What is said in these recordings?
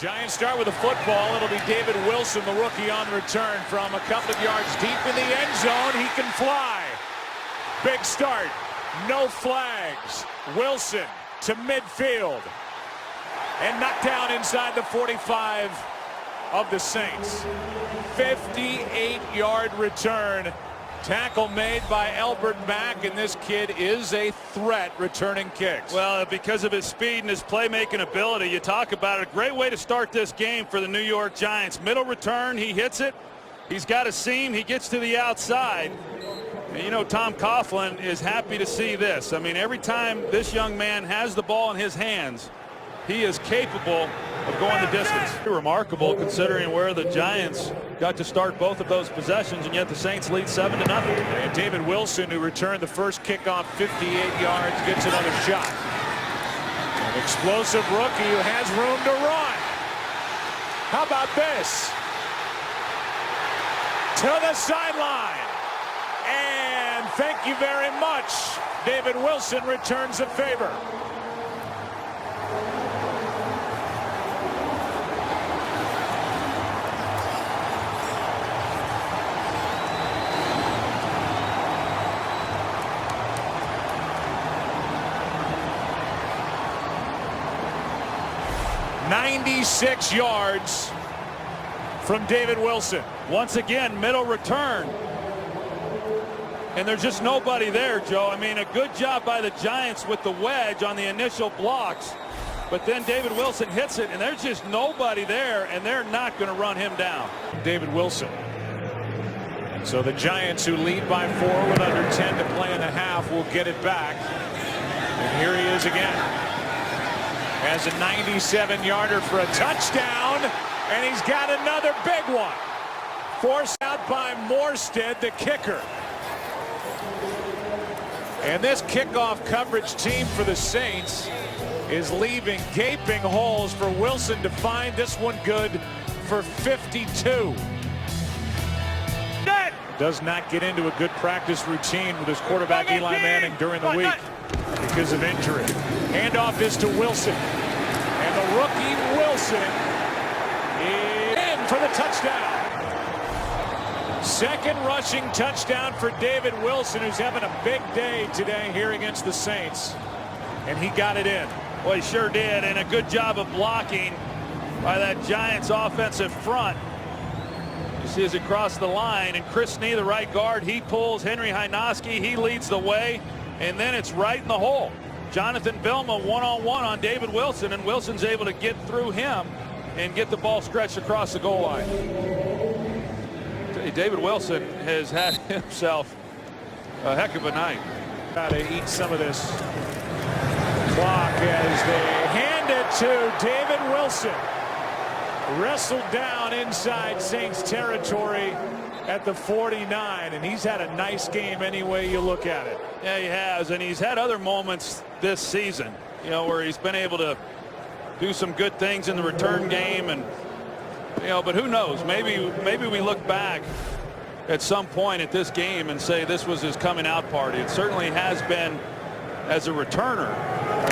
Giants start with a football. It'll be David Wilson, the rookie, on return from a couple of yards deep in the end zone. He can fly. Big start. No flags. Wilson to midfield. And knocked down inside the 45 of the Saints. 58-yard return. Tackle made by Elbert Mack, and this kid is a threat returning kicks. Well, because of his speed and his playmaking ability, you talk about it. A great way to start this game for the New York Giants. Middle return, he hits it. He's got a seam. He gets to the outside. And you know, Tom Coughlin is happy to see this. I mean, every time this young man has the ball in his hands, he is capable of going the distance. Remarkable considering where the Giants got to start both of those possessions, and yet the Saints lead 7-0. And David Wilson, who returned the first kickoff 58 yards, gets another shot. An explosive rookie who has room to run. How about this? To the sideline. And thank you very much. David Wilson returns a favor. .96 yards from David Wilson. Once again, middle return. And there's just nobody there, Joe. I mean, a good job by the Giants with the wedge on the initial blocks. But then David Wilson hits it, and there's just nobody there, and they're not going to run him down. David Wilson. So the Giants, who lead by 4 with under 10 to play in the half, will get it back. And here he is again. Has a 97-yarder for a touchdown, and he's got another big one. Forced out by Morstead, the kicker. And this kickoff coverage team for the Saints is leaving gaping holes for Wilson to find this one good for 52. Does not get into a good practice routine with his quarterback Eli Manning during the week because of injury. Handoff is to Wilson. And the rookie Wilson is in for the touchdown. Second rushing touchdown for David Wilson, who's having a big day today here against the Saints. And he got it in. Well, he sure did, and a good job of blocking by that Giants offensive front. You see as it crossed the line, and Chris Snee, the right guard, he pulls Henry Hynoski. He leads the way, and then it's right in the hole. Jonathan Vilma one-on-one on David Wilson, and Wilson's able to get through him and get the ball stretched across the goal line. David Wilson has had himself a heck of a night. Got to eat some of this clock as they hand it to David Wilson. Wrestled down inside Saints territory at the 49, and he's had a nice game any way you look at it. Yeah, he has, and he's had other moments this season, you know, where he's been able to do some good things in the return game, and you know, but who knows, maybe we look back at some point at this game and say this was his coming out party. It certainly has been as a returner,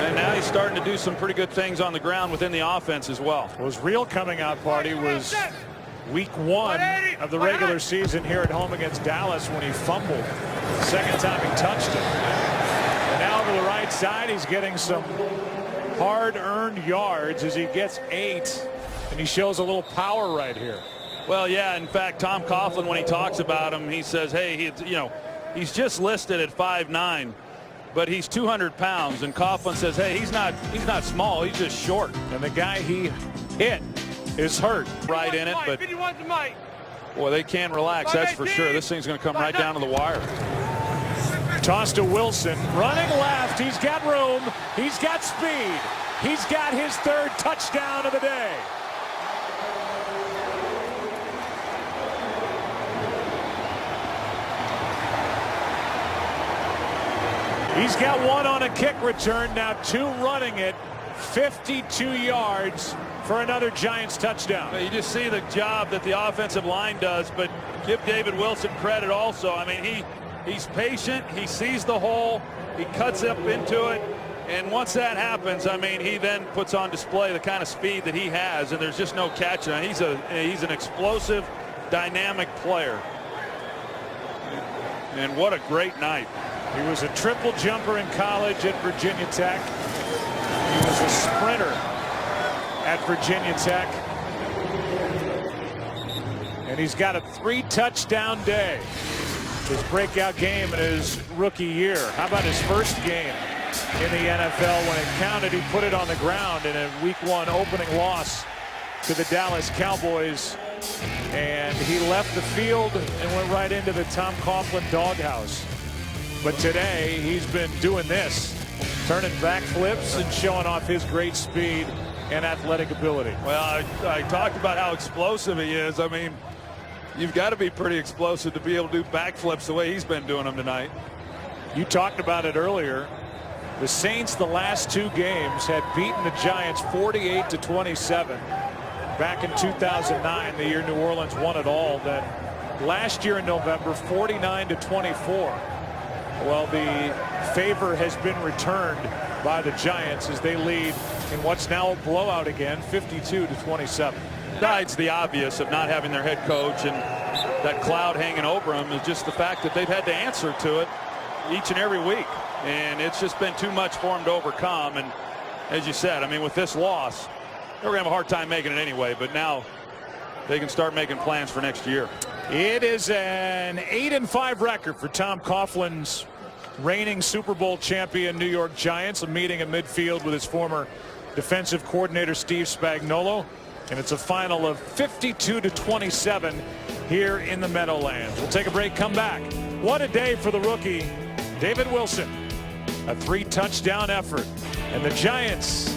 and now he's starting to do some pretty good things on the ground within the offense as well. Well, his real coming out party was week 1 of the regular season here at home against Dallas when he fumbled. Second time he touched it. And now over the right side, he's getting some hard-earned yards as he gets 8, and he shows a little power right here. Well, yeah, in fact, Tom Coughlin, when he talks about him, he says, hey, he's just listed at 5'9", but he's 200 pounds, and Coughlin says, hey, he's not small, he's just short. And the guy he hit is hurt. Right in it, but boy, they can't relax, that's for sure. This thing's going to come right down to the wire. Toss to Wilson, running left. He's got room. He's got speed. He's got his 3rd touchdown of the day. He's got 1 on a kick return, now 2 running it. 52 yards for another Giants touchdown. You just see the job that the offensive line does, but give David Wilson credit also. I mean, he's patient, he sees the hole, he cuts up into it, And once that happens, I mean, he then puts on display the kind of speed that he has, and there's just no catching. He's an explosive, dynamic player. And what a great night. He was a triple jumper in college at Virginia Tech. He was a sprinter at Virginia Tech. And he's got a 3-touchdown day. His breakout game in his rookie year. How about his first game in the NFL? When it counted, he put it on the ground in a Week 1 opening loss to the Dallas Cowboys. And he left the field and went right into the Tom Coughlin doghouse. But today, he's been doing this, turning backflips and showing off his great speed and athletic ability. Well, I talked about how explosive he is. I mean, you've got to be pretty explosive to be able to do backflips the way he's been doing them tonight. You talked about it earlier. The Saints, the last 2 games, had beaten the Giants 48-27. Back in 2009, the year New Orleans won it all. Then last year in November, 49-24. Well, the favor has been returned by the Giants as they lead in what's now a blowout again, 52-27. Besides the obvious of not having their head coach and that cloud hanging over them is just the fact that they've had to answer to it each and every week. And it's just been too much for them to overcome. And as you said, I mean, with this loss, they were going to have a hard time making it anyway, but now they can start making plans for next year. It is an 8-5 record for Tom Coughlin's reigning Super Bowl champion New York Giants. A meeting in midfield with his former defensive coordinator Steve Spagnuolo. And it's a final of 52-27 here in the Meadowlands. We'll take a break, come back. What a day for the rookie, David Wilson. A 3-touchdown effort. And the Giants